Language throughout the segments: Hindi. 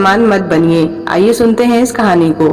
मेहमान मत बनिए। आइए सुनते हैं इस कहानी को।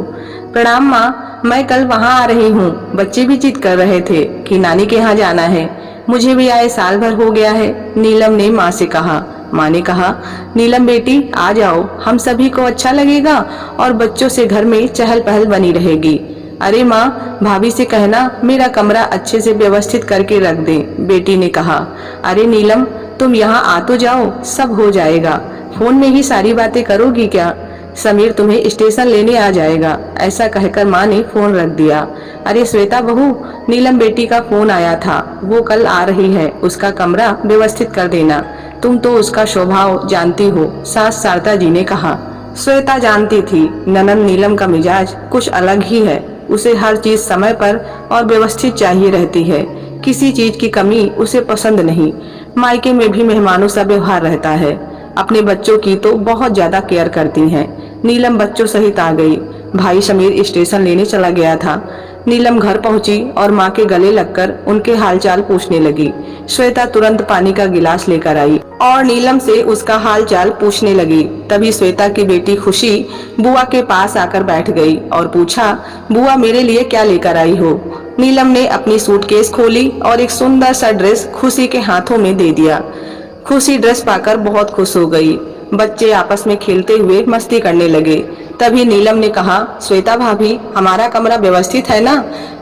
प्रणाम माँ, मैं कल वहाँ आ रही हूँ। बच्चे भी जिद कर रहे थे कि नानी के यहाँ जाना है। मुझे भी आए साल भर हो गया है, नीलम ने माँ से कहा। माँ ने कहा, नीलम बेटी आ जाओ, हम सभी को अच्छा लगेगा और बच्चों से घर में चहल पहल बनी रहेगी। अरे माँ, भाभी से कहना मेरा कमरा अच्छे से व्यवस्थित करके रख दे, बेटी ने कहा। अरे नीलम, तुम यहाँ आ तो जाओ, सब हो जाएगा। फोन में ही सारी बातें करोगी क्या? समीर तुम्हें स्टेशन लेने आ जाएगा। ऐसा कहकर माँ ने फोन रख दिया। अरे श्वेता बहू, नीलम बेटी का फोन आया था, वो कल आ रही है, उसका कमरा व्यवस्थित कर देना। तुम तो उसका स्वभाव जानती हो, सास शारदा जी ने कहा। श्वेता जानती थी ननद नीलम का मिजाज कुछ अलग ही है। उसे हर चीज समय पर और व्यवस्थित चाहिए रहती है। किसी चीज की कमी उसे पसंद नहीं। मायके में भी मेहमानों सा व्यवहार रहता है। अपने बच्चों की तो बहुत ज्यादा केयर करती हैं। नीलम बच्चों सहित आ गई। भाई समीर स्टेशन लेने चला गया था। नीलम घर पहुंची और माँ के गले लगकर उनके हालचाल पूछने लगी। श्वेता तुरंत पानी का गिलास लेकर आई और नीलम से उसका हालचाल पूछने लगी। तभी श्वेता की बेटी खुशी बुआ के पास आकर बैठ गई और पूछा, बुआ मेरे लिए क्या लेकर आई हो? नीलम ने अपनी सूटकेस खोली और एक सुंदर सा ड्रेस खुशी के हाथों में दे दिया। खुशी ड्रेस पाकर बहुत खुश हो गई। बच्चे आपस में खेलते हुए मस्ती करने लगे। तभी नीलम ने कहा, श्वेता भाभी, हमारा कमरा व्यवस्थित है ना?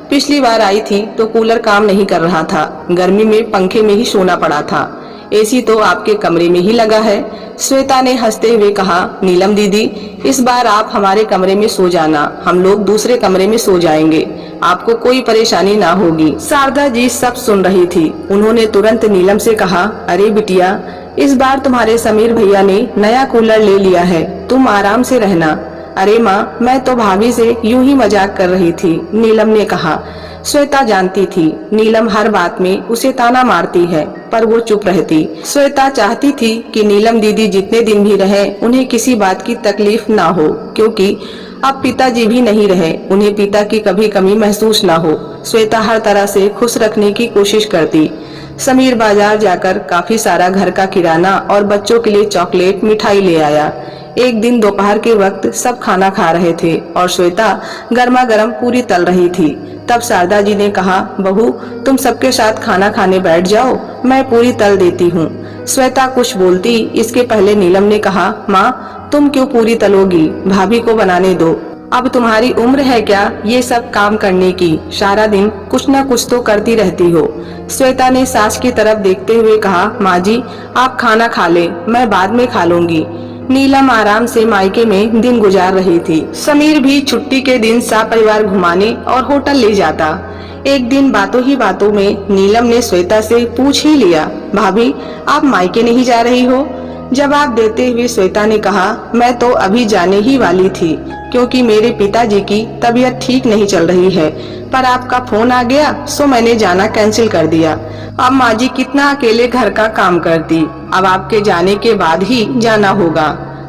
पिछली बार आई थी तो कूलर काम नहीं कर रहा था, गर्मी में पंखे में ही सोना पड़ा था। एसी तो आपके कमरे में ही लगा है। श्वेता ने हंसते हुए कहा, नीलम दीदी, इस बार आप हमारे कमरे में सो जाना, हम लोग दूसरे कमरे में सो जाएंगे, आपको कोई परेशानी ना होगी। शारदा जी सब सुन रही थी। उन्होंने तुरंत नीलम से कहा, अरे बिटिया, इस बार तुम्हारे समीर भैया ने नया कूलर ले लिया है, तुम आराम से रहना। अरे माँ, मैं तो भाभी से यूं ही मजाक कर रही थी, नीलम ने कहा। श्वेता जानती थी नीलम हर बात में उसे ताना मारती है, पर वो चुप रहती। श्वेता चाहती थी कि नीलम दीदी जितने दिन भी रहे उन्हें किसी बात की तकलीफ ना हो, क्योंकि अब पिताजी भी नहीं रहे, उन्हें पिता की कभी कमी महसूस ना हो। श्वेता हर तरह से खुश रखने की कोशिश करती। समीर बाजार जाकर काफी सारा घर का किराना और बच्चों के लिए चॉकलेट मिठाई ले आया। एक दिन दोपहर के वक्त सब खाना खा रहे थे और श्वेता गर्मा गर्म पूरी तल रही थी। तब शारदा जी ने कहा, बहू तुम सबके साथ खाना खाने बैठ जाओ, मैं पूरी तल देती हूँ। श्वेता कुछ बोलती इसके पहले नीलम ने कहा, माँ तुम क्यों पूरी तलोगी, भाभी को बनाने दो। अब तुम्हारी उम्र है क्या ये सब काम करने की? सारा दिन कुछ न कुछ तो करती रहती हो। श्वेता ने सास की तरफ देखते हुए कहा, माँ जी आप खाना खा ले, मैं बाद में खा लूंगी। नीलम आराम से मायके में दिन गुजार रही थी। समीर भी छुट्टी के दिन सपरिवार घुमाने और होटल ले जाता। एक दिन बातों ही बातों में नीलम ने श्वेता से पूछ ही लिया, भाभी आप मायके नहीं जा रही हो? जवाब देते हुए श्वेता ने कहा, मैं तो अभी जाने ही वाली थी, क्योंकि मेरे पिताजी की तबीयत ठीक नहीं चल रही है, पर आपका फोन आ गया सो मैंने जाना कैंसिल कर दिया। अब माँ जी कितना अकेले घर का काम करती, अब आपके जाने के बाद ही जाना होगा।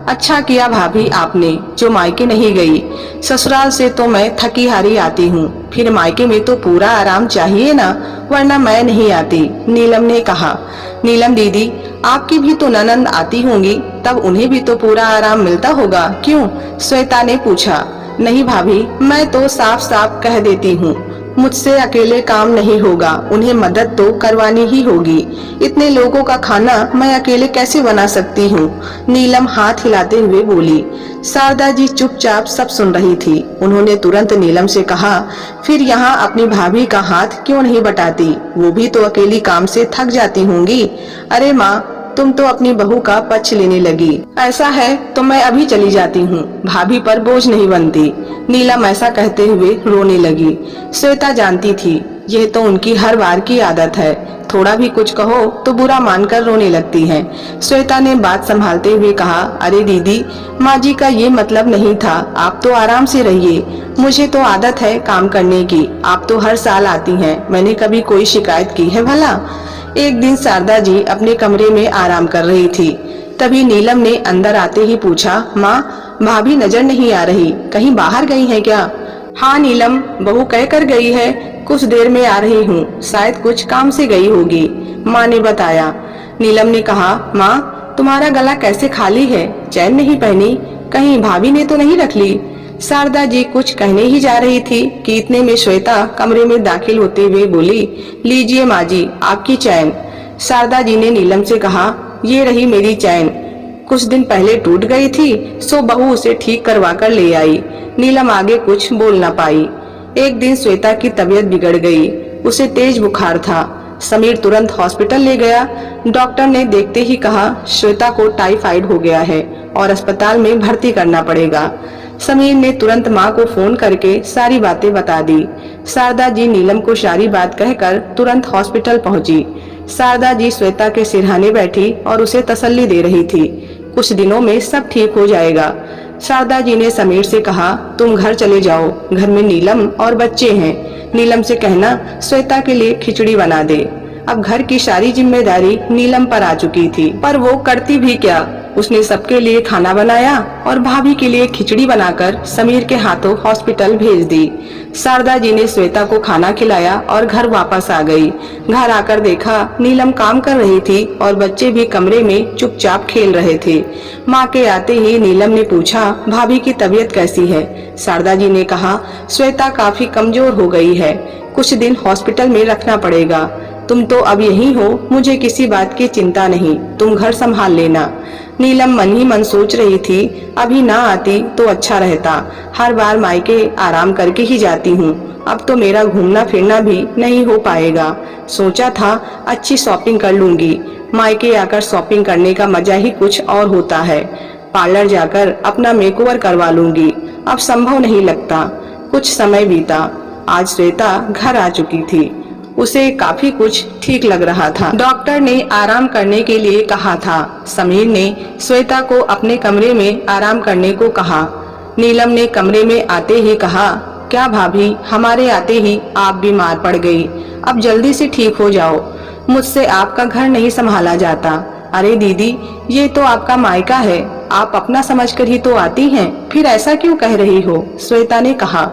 अच्छा किया भाभी आपने जो मायके नहीं गई, ससुराल से तो मैं थकी हारी आती हूँ, फिर मायके में तो पूरा आराम चाहिए ना, वरना मैं नहीं आती, नीलम ने कहा। नीलम दीदी आपकी भी तो ननंद आती होंगी, तब उन्हें भी तो पूरा आराम मिलता होगा, क्यों? श्वेता ने पूछा। नहीं भाभी, मैं तो साफ साफ कह देती हूँ, मुझसे अकेले काम नहीं होगा, उन्हें मदद तो करवानी ही होगी। इतने लोगों का खाना मैं अकेले कैसे बना सकती हूँ? नीलम हाथ हिलाते हुए बोली। शारदा जी चुपचाप सब सुन रही थी। उन्होंने तुरंत नीलम से कहा, फिर यहाँ अपनी भाभी का हाथ क्यों नहीं बटाती, वो भी तो अकेली काम से थक जाती होंगी। अरे माँ, तुम तो अपनी बहू का पक्ष लेने लगी। ऐसा है तो मैं अभी चली जाती हूँ, भाभी पर बोझ नहीं बनती। नीलम ऐसा कहते हुए रोने लगी। श्वेता जानती थी यह तो उनकी हर बार की आदत है, थोड़ा भी कुछ कहो तो बुरा मानकर रोने लगती हैं। श्वेता ने बात संभालते हुए कहा, अरे दीदी, माँ जी का ये मतलब नहीं था, आप तो आराम से रहिए, मुझे तो आदत है काम करने की, आप तो हर साल आती हैं, मैंने कभी कोई शिकायत की है भला? एक दिन शारदा जी अपने कमरे में आराम कर रही थी। तभी नीलम ने अंदर आते ही पूछा, माँ भाभी नजर नहीं आ रही, कहीं बाहर गई है क्या? हाँ नीलम, बहू कह कर गई है, कुछ देर में आ रही हूँ, शायद कुछ काम से गई होगी, माँ ने बताया। नीलम ने कहा, माँ तुम्हारा गला कैसे खाली है, चैन नहीं पहनी? कहीं भाभी ने तो नहीं रख ली। शारदा जी कुछ कहने ही जा रही थी कि इतने में श्वेता कमरे में दाखिल होते हुए बोली, लीजिए माँ जी आपकी चैन। शारदा जी ने नीलम से कहा, ये रही मेरी चैन, कुछ दिन पहले टूट गई थी, सो बहू उसे ठीक करवा कर ले आई। नीलम आगे कुछ बोल न पाई। एक दिन श्वेता की तबीयत बिगड़ गई, उसे तेज बुखार था। समीर तुरंत हॉस्पिटल ले गया। डॉक्टर ने देखते ही कहा, श्वेता को टाइफाइड हो गया है और अस्पताल में भर्ती करना पड़ेगा। समीर ने तुरंत माँ को फोन करके सारी बातें बता दी। शारदा जी नीलम को सारी बात कहकर तुरंत हॉस्पिटल पहुंची। शारदा जी श्वेता के सिरहाने बैठी और उसे तसल्ली दे रही थी, कुछ दिनों में सब ठीक हो जाएगा। शारदा जी ने समीर से कहा, तुम घर चले जाओ, घर में नीलम और बच्चे हैं। नीलम से कहना श्वेता के लिए खिचड़ी बना दे। अब घर की सारी जिम्मेदारी नीलम पर आ चुकी थी, पर वो करती भी क्या। उसने सबके लिए खाना बनाया और भाभी के लिए खिचड़ी बनाकर समीर के हाथों हॉस्पिटल भेज दी। शारदा जी ने श्वेता को खाना खिलाया और घर वापस आ गई। घर आकर देखा नीलम काम कर रही थी और बच्चे भी कमरे में चुपचाप खेल रहे थे। माँ के आते ही नीलम ने पूछा, भाभी की तबीयत कैसी है? शारदा जी ने कहा, श्वेता काफी कमजोर हो गई है, कुछ दिन हॉस्पिटल में रखना पड़ेगा। तुम तो अब यहीं हो, मुझे किसी बात की चिंता नहीं, तुम घर संभाल लेना। नीलम मन ही मन सोच रही थी, अभी ना आती तो अच्छा रहता, हर बार मायके आराम करके ही जाती हूँ, अब तो मेरा घूमना फिरना भी नहीं हो पाएगा। सोचा था अच्छी शॉपिंग कर लूंगी, मायके आकर शॉपिंग करने का मजा ही कुछ और होता है। पार्लर जाकर अपना मेकओवर करवा लूंगी, अब संभव नहीं लगता। कुछ समय बीता, आज श्वेता घर आ चुकी थी। उसे काफी कुछ ठीक लग रहा था। डॉक्टर ने आराम करने के लिए कहा था। समीर ने श्वेता को अपने कमरे में आराम करने को कहा। नीलम ने कमरे में आते ही कहा, क्या भाभी, हमारे आते ही आप बीमार पड़ गई, अब जल्दी से ठीक हो जाओ, मुझसे आपका घर नहीं संभाला जाता। अरे दीदी, ये तो आपका मायका है, आप अपना समझकर ही तो आती हैं, फिर ऐसा क्यों कह रही हो? श्वेता ने कहा।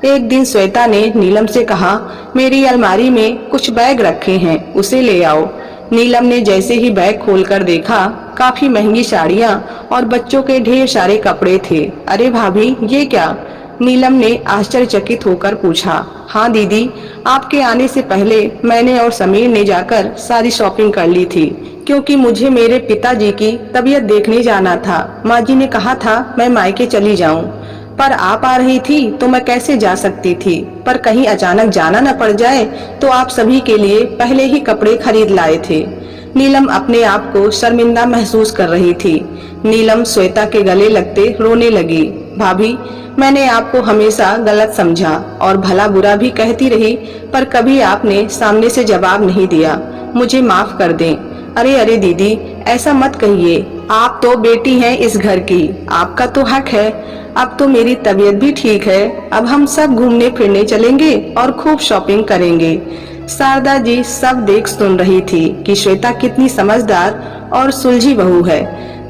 एक दिन श्वेता ने नीलम से कहा, मेरी अलमारी में कुछ बैग रखे हैं, उसे ले आओ। नीलम ने जैसे ही बैग खोलकर देखा, काफी महंगी साड़ियाँ और बच्चों के ढेर सारे कपड़े थे। अरे भाभी, ये क्या? नीलम ने आश्चर्यचकित होकर पूछा। हाँ दीदी, आपके आने से पहले मैंने और समीर ने जाकर सारी शॉपिंग कर ली थी, क्योंकि मुझे मेरे पिताजी की तबीयत देखने जाना था। माँ जी ने कहा था मैं मायके चली जाऊं, पर आप आ रही थी तो मैं कैसे जा सकती थी, पर कहीं अचानक जाना न पड़ जाए तो आप सभी के लिए पहले ही कपड़े खरीद लाए थे। नीलम अपने आप को शर्मिंदा महसूस कर रही थी। नीलम श्वेता के गले लगते रोने लगी। भाभी, मैंने आपको हमेशा गलत समझा और भला बुरा भी कहती रही, पर कभी आपने सामने से जवाब नहीं दिया, मुझे माफ कर दें। अरे अरे दीदी, ऐसा मत कहिए, आप तो बेटी हैं इस घर की, आपका तो हक है। अब तो मेरी तबीयत भी ठीक है, अब हम सब घूमने फिरने चलेंगे और खूब शॉपिंग करेंगे। शारदा जी सब देख सुन रही थी कि श्वेता कितनी समझदार और सुलझी बहू है।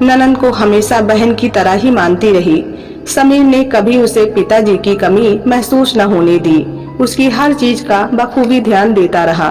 ननन को हमेशा बहन की तरह ही मानती रही। समीर ने कभी उसे पिताजी की कमी महसूस न होने दी, उसकी हर चीज का बखूबी ध्यान देता रहा,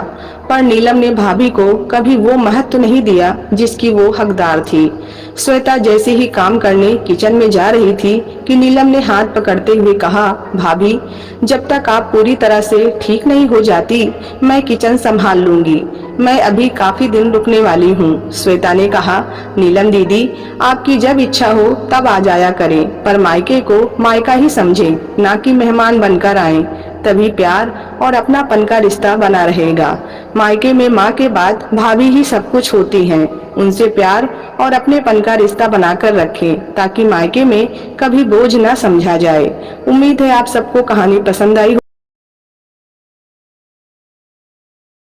पर नीलम ने भाभी को कभी वो महत्व नहीं दिया जिसकी वो हकदार थी। श्वेता जैसे ही काम करने किचन में जा रही थी कि नीलम ने हाथ पकड़ते हुए कहा, भाभी, जब तक आप पूरी तरह से ठीक नहीं हो जाती मैं किचन संभाल लूंगी, मैं अभी काफी दिन रुकने वाली हूँ। श्वेता ने कहा, नीलम दीदी, आपकी जब इच्छा हो तब आ जाया करें, पर मायके को मायका ही समझें, ना कि मेहमान बनकर आएं, तभी प्यार और अपनापन का रिश्ता बना रहेगा। मायके में माँ के बाद भाभी ही सब कुछ होती हैं, उनसे प्यार और अपनेपन का रिश्ता बनाकर रखें ताकि मायके में कभी बोझ न समझा जाए। उम्मीद है आप सबको कहानी पसंद आई।